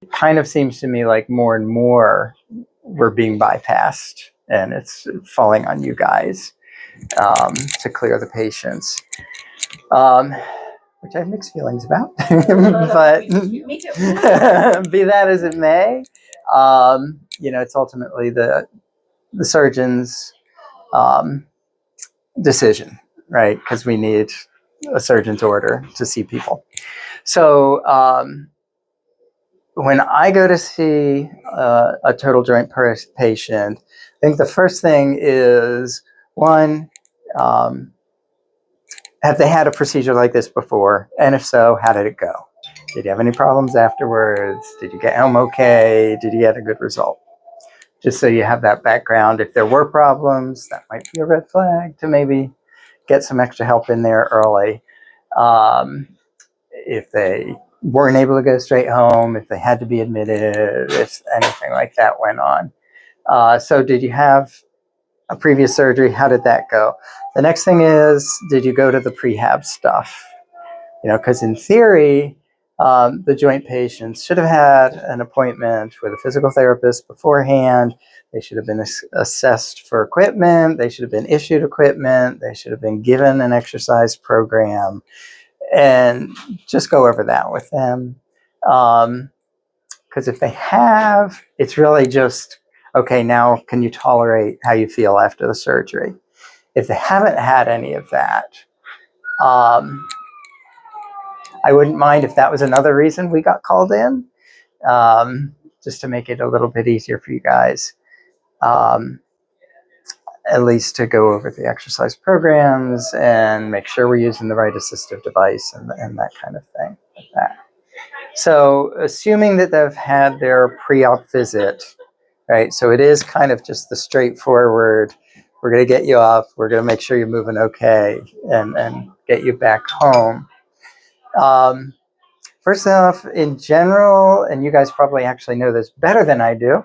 kind of seems to me like more and more we're being bypassed, and it's falling on you guys to clear the patients, which I have mixed feelings about. But Me too. be that as it may, it's ultimately the surgeon's decision, right? Because we need a surgeon's order to see people. So when I go to see a total joint patient, I think the first thing is, one, have they had a procedure like this before? And if so, how did it go? Did you have any problems afterwards? Did you get home okay? Did you get a good result? Just so you have that background. If there were problems, that might be a red flag to maybe get some extra help in there early. If they weren't able to go straight home, if they had to be admitted, if anything like that went on. So did you have a previous surgery? How did that go? The next thing is, did you go to the prehab stuff? Because in theory, the joint patients should have had an appointment with a physical therapist beforehand. They should have been assessed for equipment. They should have been issued equipment. They should have been given an exercise program, and just go over that with them. Because if they have, it's really just, okay, now can you tolerate how you feel after the surgery? If they haven't had any of that, I wouldn't mind if that was another reason we got called in, just to make it a little bit easier for you guys, at least to go over the exercise programs and make sure we're using the right assistive device and that kind of thing. Like that. So assuming that they've had their pre-op visit, right? So it is kind of just the straightforward, we're going to get you up, we're going to make sure you're moving okay, and get you back home. First off, in general, and you guys probably actually know this better than I do,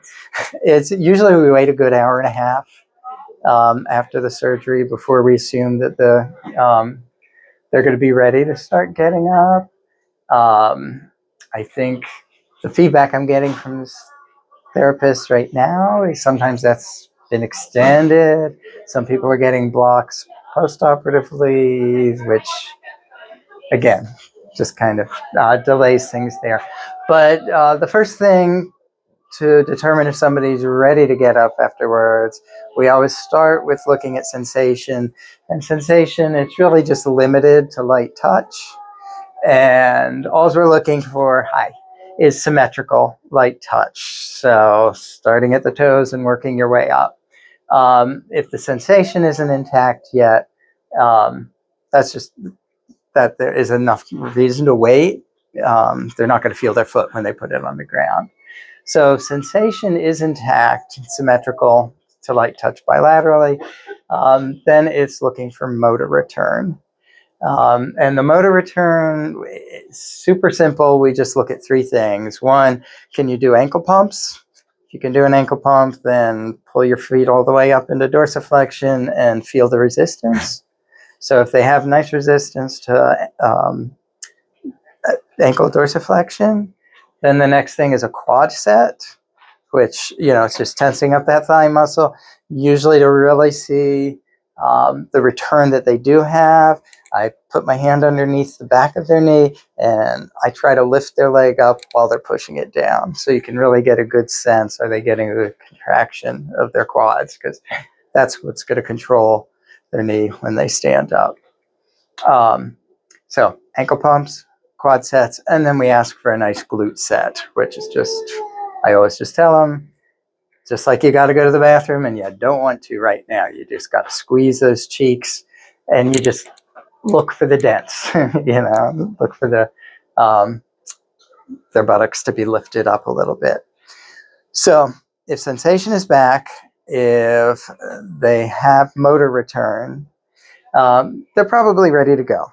it's usually we wait a good hour and a half after the surgery before we assume that they're going to be ready to start getting up. I think the feedback I'm getting from therapists right now is sometimes that's been extended. Some people are getting blocks post-operatively, which, again, just kind of delays things there. But the first thing to determine if somebody's ready to get up afterwards, we always start with looking at sensation. And sensation, it's really just limited to light touch. And all we're looking for, is symmetrical light touch. So starting at the toes and working your way up. If the sensation isn't intact yet, that's just that there is enough reason to wait. They're not going to feel their foot when they put it on the ground. So if sensation is intact, symmetrical to light touch bilaterally, then it's looking for motor return. And the motor return is super simple. We just look at three things. One, can you do ankle pumps? If you can do an ankle pump, then pull your feet all the way up into dorsiflexion and feel the resistance. So if they have nice resistance to ankle dorsiflexion, then the next thing is a quad set, which, it's just tensing up that thigh muscle, usually to really see the return that they do have. I put my hand underneath the back of their knee and I try to lift their leg up while they're pushing it down. So you can really get a good sense, are they getting a good contraction of their quads? Because that's what's going to control their knee when they stand up. So ankle pumps, quad sets, and then we ask for a nice glute set, which is just, I always just tell them, just like you got to go to the bathroom and you don't want to right now. You just got to squeeze those cheeks and you just look for the dents, look for their buttocks to be lifted up a little bit. So if sensation is back, if they have motor return, they're probably ready to go.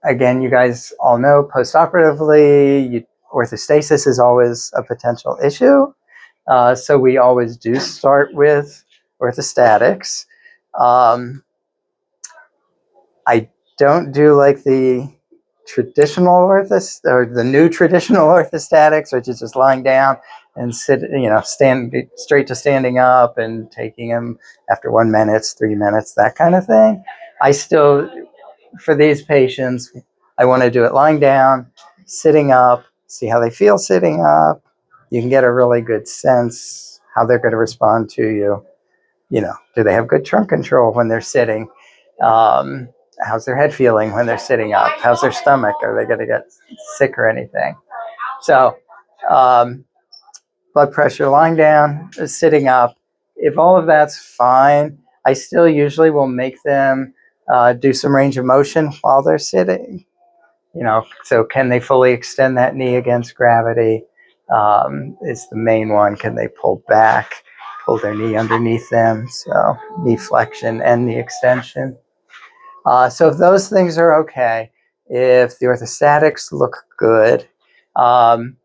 Again, you guys all know post-operatively, orthostasis is always a potential issue. So we always do start with orthostatics. I don't do like the traditional or the new traditional orthostatics, which is just lying down and stand straight to standing up and taking them after 1 minute, 3 minutes, that kind of thing. I still, for these patients, I want to do it lying down, sitting up, see how they feel sitting up. You can get a really good sense how they're going to respond to you. Do they have good trunk control when they're sitting? How's their head feeling when they're sitting up? How's their stomach? Are they going to get sick or anything? So, blood pressure lying down, sitting up. If all of that's fine, I still usually will make them do some range of motion while they're sitting. So can they fully extend that knee against gravity? Is the main one. Can they pull back, pull their knee underneath them? So knee flexion and knee extension. So if those things are okay, if the orthostatics look good, then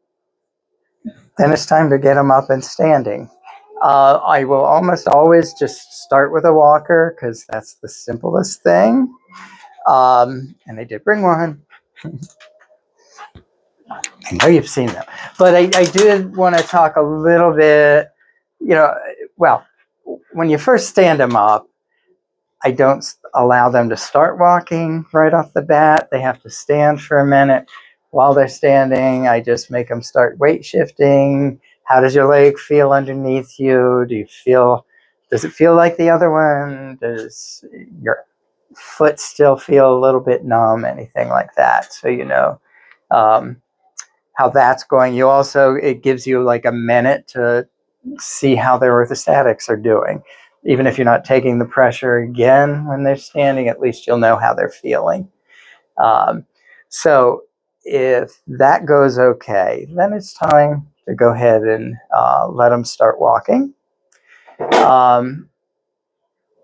it's time to get them up and standing. I will almost always just start with a walker because that's the simplest thing. And I did bring one. I know you've seen them, but I do want to talk a little bit, well, when you first stand them up, I don't allow them to start walking right off the bat. They have to stand for a minute. While they're standing, I just make them start weight shifting. How does your leg feel underneath you? Does it feel like the other one? Does your foot still feel a little bit numb? Anything like that. So how that's going. It gives you like a minute to see how their orthostatics are doing. Even if you're not taking the pressure again when they're standing, at least you'll know how they're feeling. So if that goes okay, then it's time to go ahead and let them start walking.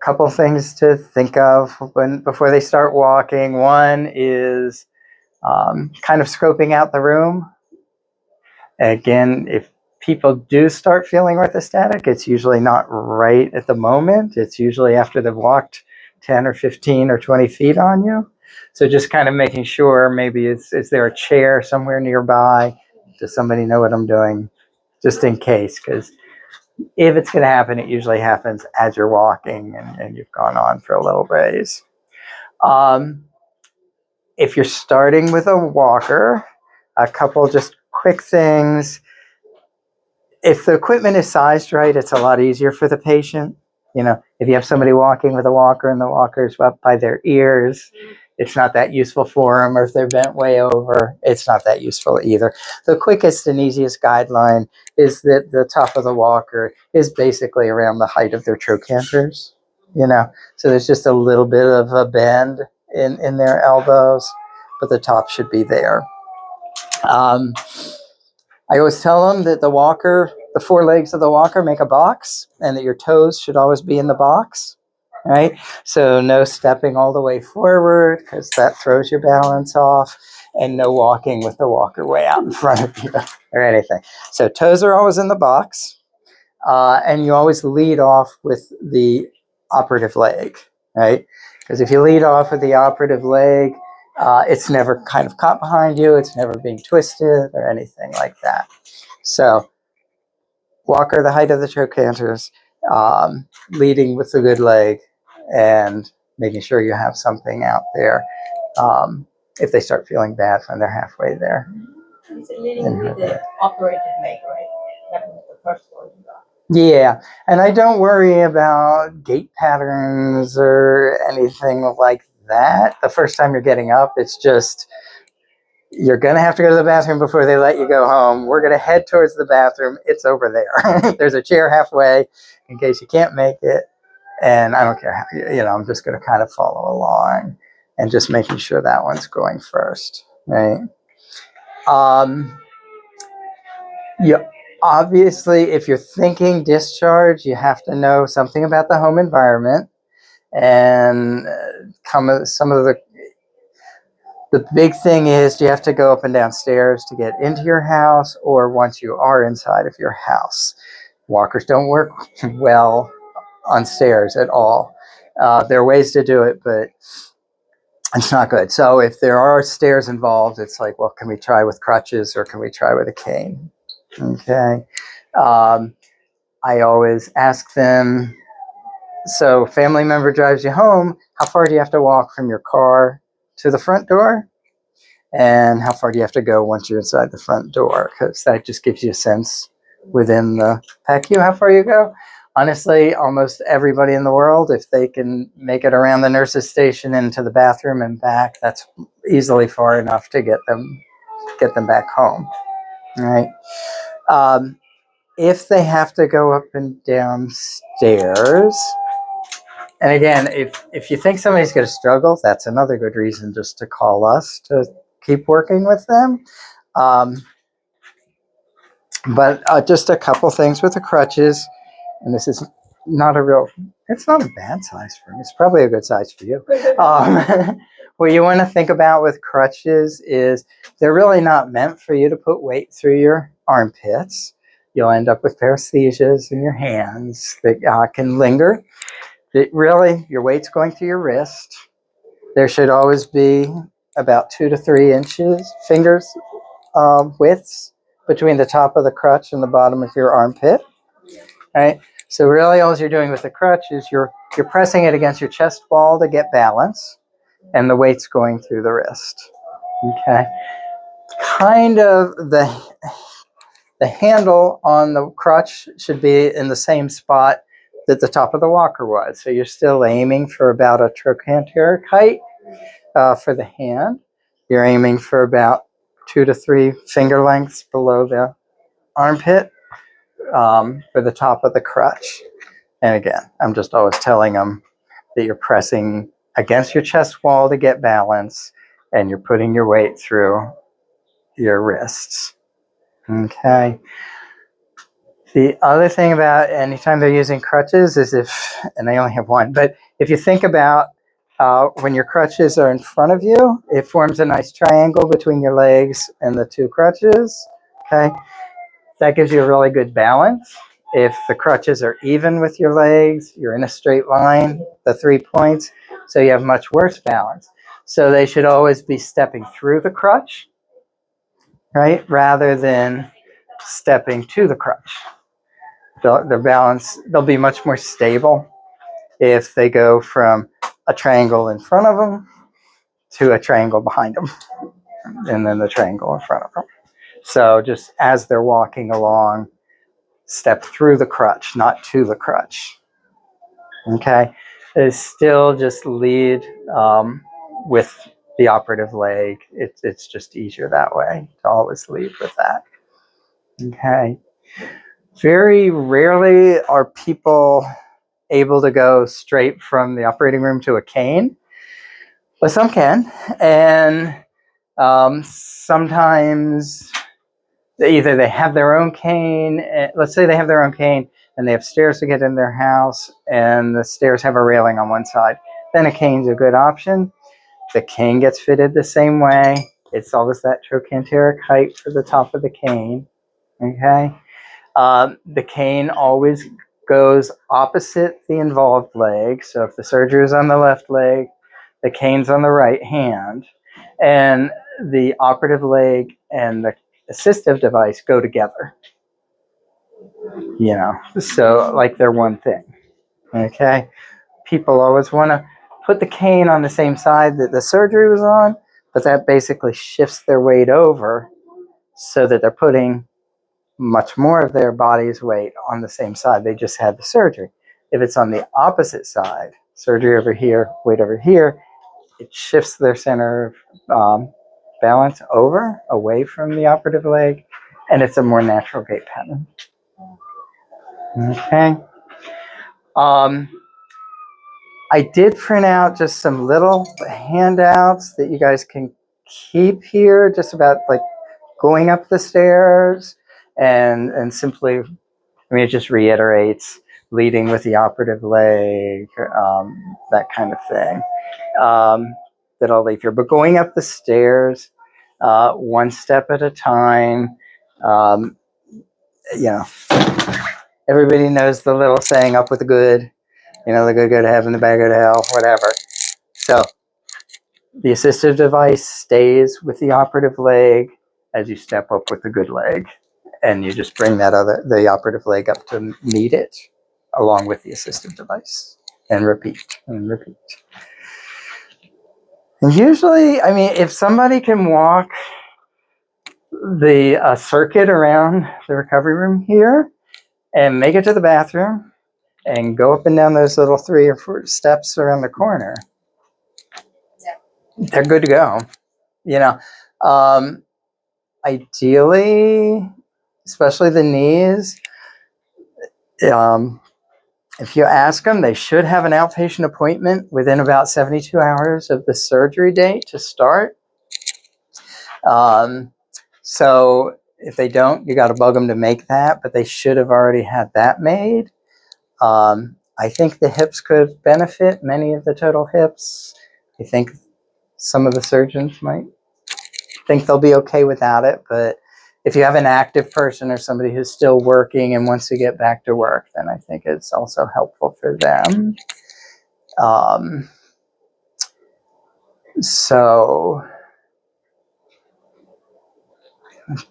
Couple things to think of before they start walking. One is kind of scoping out the room. Again, if people do start feeling orthostatic, it's usually not right at the moment. It's usually after they've walked 10 or 15 or 20 feet on you. So just kind of making sure, maybe is there a chair somewhere nearby? Does somebody know what I'm doing? Just in case, because if it's going to happen, it usually happens as you're walking and you've gone on for a little ways. If you're starting with a walker, a couple just quick things. If the equipment is sized right, it's a lot easier for the patient. If you have somebody walking with a walker and the walker's up by their ears, it's not that useful for them. Or if they're bent way over, it's not that useful either. The quickest and easiest guideline is that the top of the walker is basically around the height of their trochanters. So there's just a little bit of a bend in their elbows, but the top should be there. I always tell them that the 4 legs of the walker make a box, and that your toes should always be in the box, right? So no stepping all the way forward, because that throws your balance off, and no walking with the walker way out in front of you or anything. So toes are always in the box, and you always lead off with the operative leg, right? Because if you lead off with the operative leg, it's never kind of caught behind you. It's never being twisted or anything like that. So walker the height of the trochanters, leading with the good leg, and making sure you have something out there if they start feeling bad when they're halfway there. Is it leading with the operated leg, right? That was the first one you got. Yeah, and I don't worry about gait patterns or anything like that. The first time you're getting up, it's just, you're going to have to go to the bathroom before they let you go home. We're going to head towards the bathroom. It's over there. There's a chair halfway in case you can't make it. And I don't care how, I'm just going to kind of follow along and just making sure that one's going first, right? Obviously, if you're thinking discharge, you have to know something about the home environment. And some of the big thing is, do you have to go up and down stairs to get into your house, or once you are inside of your house? Walkers don't work well on stairs at all. There are ways to do it, but It's not good. So if there are stairs involved, it's like, well, can we try with crutches or can we try with a cane? Okay. I always ask them, so family member drives you home, how far do you have to walk from your car to the front door? And how far do you have to go once you're inside the front door? Because that just gives you a sense within the PACU how far you go. Honestly, almost everybody in the world, if they can make it around the nurse's station into the bathroom and back, that's easily far enough to get them back home. All right. If they have to go up and down stairs, and again, if you think somebody's going to struggle, that's another good reason just to call us to keep working with them. But just a couple things with the crutches, and this is not a real, it's not a bad size for me. It's probably a good size for you. What you want to think about with crutches is they're really not meant for you to put weight through your armpits. You'll end up with paresthesias in your hands that can linger. Really, your weight's going through your wrist. There should always be about 2 to 3 inches, fingers widths between the top of the crutch and the bottom of your armpit. Right? So really all you're doing with the crutch is you're pressing it against your chest wall to get balance, and the weight's going through the wrist. Okay. Kind of the handle on the crutch should be in the same spot that the top of the walker was. So you're still aiming for about a trochanteric height for the hand. You're aiming for about 2 to 3 finger lengths below the armpit for the top of the crutch. And again, I'm just always telling them that you're pressing against your chest wall to get balance, and you're putting your weight through your wrists. Okay. The other thing about anytime they're using crutches is and they only have one, but if you think about when your crutches are in front of you, it forms a nice triangle between your legs and the 2 crutches. Okay. That gives you a really good balance. If the crutches are even with your legs, you're in a straight line, the 3 points, so you have much worse balance. So they should always be stepping through the crutch, right, rather than stepping to the crutch. Their balance, they'll be much more stable if they go from a triangle in front of them to a triangle behind them, and then the triangle in front of them. So just as they're walking along, step through the crutch, not to the crutch. Okay, is still just lead with the operative leg. It's just easier that way to always lead with that. Okay, very rarely are people able to go straight from the operating room to a cane, but some can, and sometimes either they have their own cane. Let's say they have their own cane and they have stairs to get in their house, and the stairs have a railing on one side. Then a cane's a good option. The cane gets fitted the same way. It's always that trochanteric height for the top of the cane. Okay. The cane always goes opposite the involved leg. So if the surgery is on the left leg, the cane's on the right hand, and the operative leg and the assistive device go together. So like they're one thing. Okay. People always want to put the cane on the same side that the surgery was on, but that basically shifts their weight over so that they're putting much more of their body's weight on the same side. They just had the surgery. If it's on the opposite side, surgery over here, weight over here, it shifts their center of balance away from the operative leg, and it's a more natural gait pattern. Okay. I did print out just some little handouts that you guys can keep here, just about like going up the stairs, and simply, it just reiterates leading with the operative leg, that kind of thing, that I'll leave here. But going up the stairs, one step at a time, um, everybody knows the little saying, up with the good, the good go to heaven, the bad go to hell, whatever. So The assistive device stays with the operative leg as you step up with the good leg. And you just bring the operative leg up to meet it along with the assistive device and repeat and repeat. And usually, I mean, if somebody can walk the circuit around the recovery room here and make it to the bathroom and go up and down those little 3 or 4 steps around the corner, they're good to go. You know, ideally, especially the knees, if you ask them, they should have an outpatient appointment within about 72 hours of the surgery date to start. So if they don't, you got to bug them to make that, but they should have already had that made. I think the hips could benefit, many of the total hips. I think some of the surgeons might think they'll be okay without it, but if you have an active person or somebody who's still working and wants to get back to work, then I think it's also helpful for them. So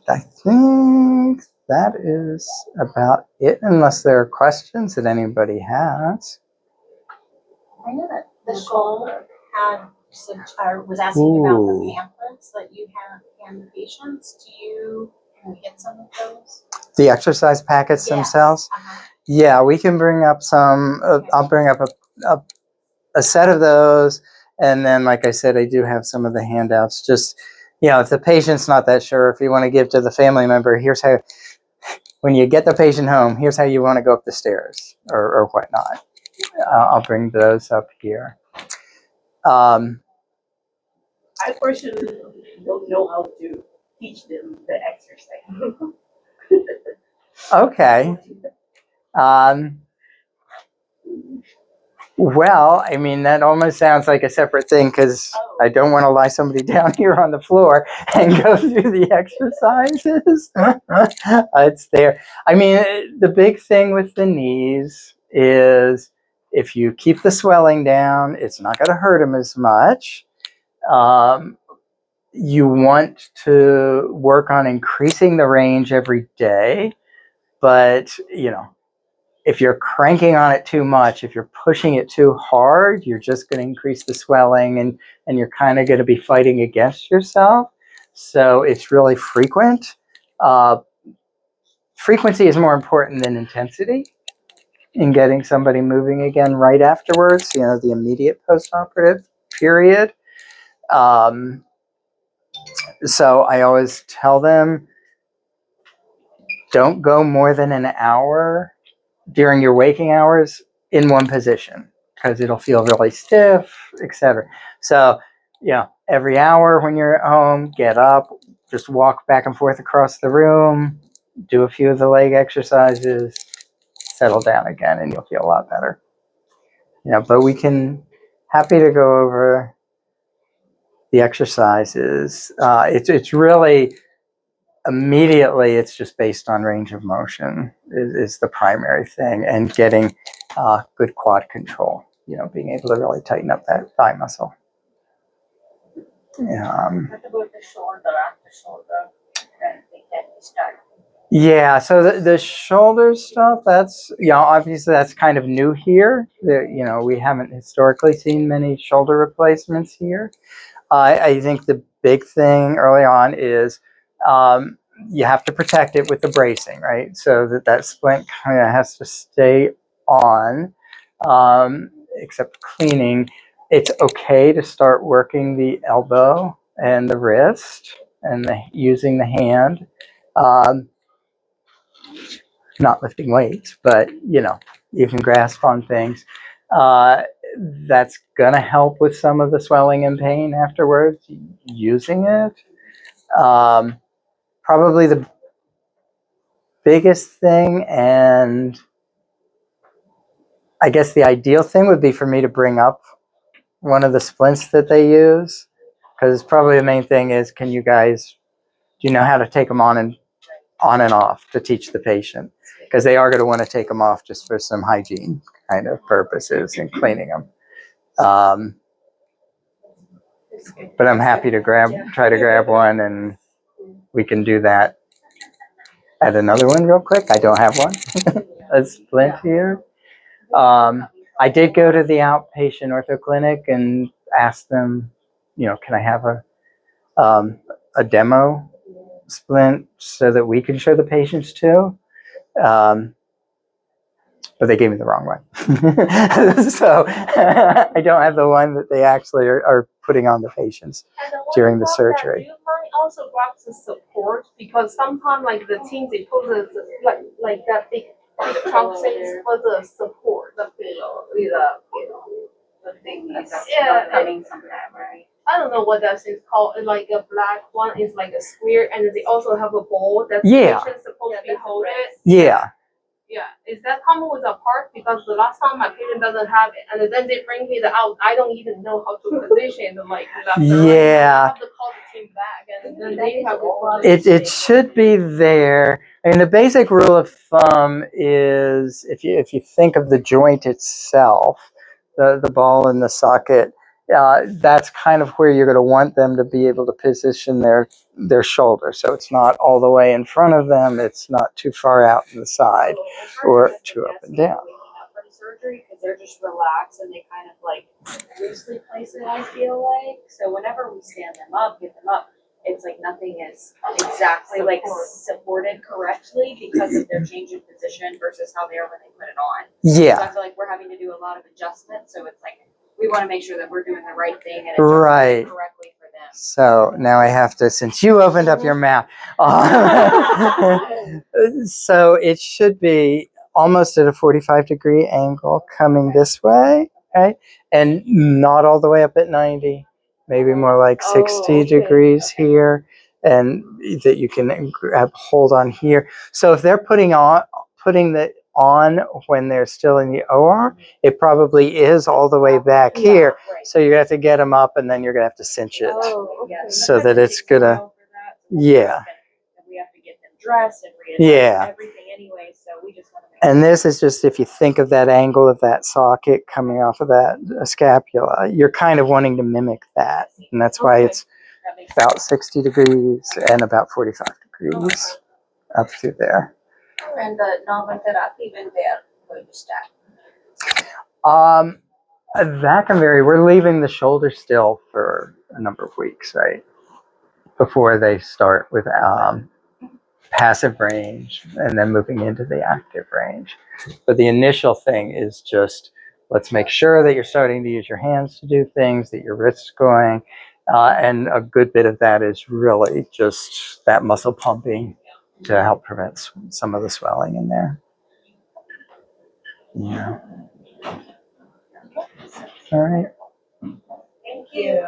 I think that is about it, unless there are questions that anybody has. I know that the shoulder had some, was asking about the Ooh. pamphlets that you hand the patients. Can we get some of those? The exercise packets themselves? Yeah, we can bring up some. I'll bring up a set of those. And then, like I said, I do have some of the handouts. Just, if the patient's not that sure, if you want to give to the family member, here's how, when you get the patient home, here's how you want to go up the stairs or whatnot. I'll bring those up here. I personally don't know how to teach them the exercise. Okay. Well, I mean, that almost sounds like a separate thing because I don't want to lie somebody down here on the floor and go through the exercises. It's there. I mean, the big thing with the knees is if you keep the swelling down, it's not going to hurt them as much. You want to work on increasing the range every day, but, if you're cranking on it too much, if you're pushing it too hard, you're just going to increase the swelling and you're kind of going to be fighting against yourself. So it's really frequent. Frequency is more important than intensity in getting somebody moving again right afterwards, the immediate postoperative period. So I always tell them, don't go more than an hour during your waking hours in one position because it'll feel really stiff, etc. So, every hour when you're at home, get up, just walk back and forth across the room, do a few of the leg exercises, settle down again, and you'll feel a lot better. But we can, happy to go over the exercises. It's really, immediately, it's just based on range of motion is the primary thing, and getting good quad control, being able to really tighten up that thigh muscle. What about the shoulder, after shoulder, then they can start? Yeah, so the shoulder stuff, that's, obviously that's kind of new here. We haven't historically seen many shoulder replacements here. I think the big thing early on is you have to protect it with the bracing, right? So that splint kind of has to stay on, except cleaning. It's okay to start working the elbow and the wrist and using the hand. Not lifting weights, but you can grasp on things. That's gonna help with some of the swelling and pain afterwards, using it. Probably the biggest thing, and I guess the ideal thing would be for me to bring up one of the splints that they use, because probably the main thing is, do you know how to take them on and off to teach the patient? Because they are going to want to take them off just for some hygiene kind of purposes and cleaning them. But I'm happy to try to grab one, and we can do that at another one real quick. I don't have one. A splint here. I did go to the outpatient ortho clinic and ask them, can I have a demo splint so that we can show the patients too? But they gave me the wrong one. So I don't have the one that they actually are putting on the patients during the surgery. Do you mind also grab the support? Because sometimes like the teams they put like that big trunk things for the support, the pillow, The thing that's Yeah, coming sometime, right? I don't know what that thing's called. It's like a black one is like a square, and they also have a ball that the patient's supposed to be holding. Yeah. Yeah, is that common with the part? Because the last time my patient doesn't have it, and then they bring me the out. I don't even know how to position the like. Yeah. I have to call the team back, and then they have It should be there. I mean, the basic rule of thumb is if you think of the joint itself, the ball and the socket, that's kind of where you're going to want them to be able to position their shoulder. So it's not all the way in front of them. It's not too far out in the side or too up and down. For the surgery, because they're just relaxed and they kind of like loosely place it, I feel like. So whenever we stand them up, get them up, it's like nothing is exactly like supported correctly because of their change in position versus how they are when they put it on. Yeah. So I feel like we're having to do a lot of adjustments. So it's like we want to make sure that we're doing the right thing and adjusting it correctly for them. So now I have to, since you opened up your mouth, so it should be almost at a 45-degree angle coming this way, right? And not all the way up at 90, maybe more like 60 degrees here, and that you can grab hold on here. So if they're putting the on when they're still in the OR, it probably is all the way back here. So you're going to have to get them up, and then you're going to have to cinch it so that it's going to, yeah. We have to get them dressed and readjust everything anyway, so we just want to make And this is just, if you think of that angle of that socket coming off of that scapula, you're kind of wanting to mimic that. And that's why it's about 60 degrees and about 45 degrees up through there. And the novel therapy when they are going to start. That can vary. We're leaving the shoulder still for a number of weeks, right? Before they start with passive range and then moving into the active range. But the initial thing is just, let's make sure that you're starting to use your hands to do things, that your wrist's going. And a good bit of that is really just that muscle pumping to help prevent some of the swelling in there. Yeah. All right. Thank you.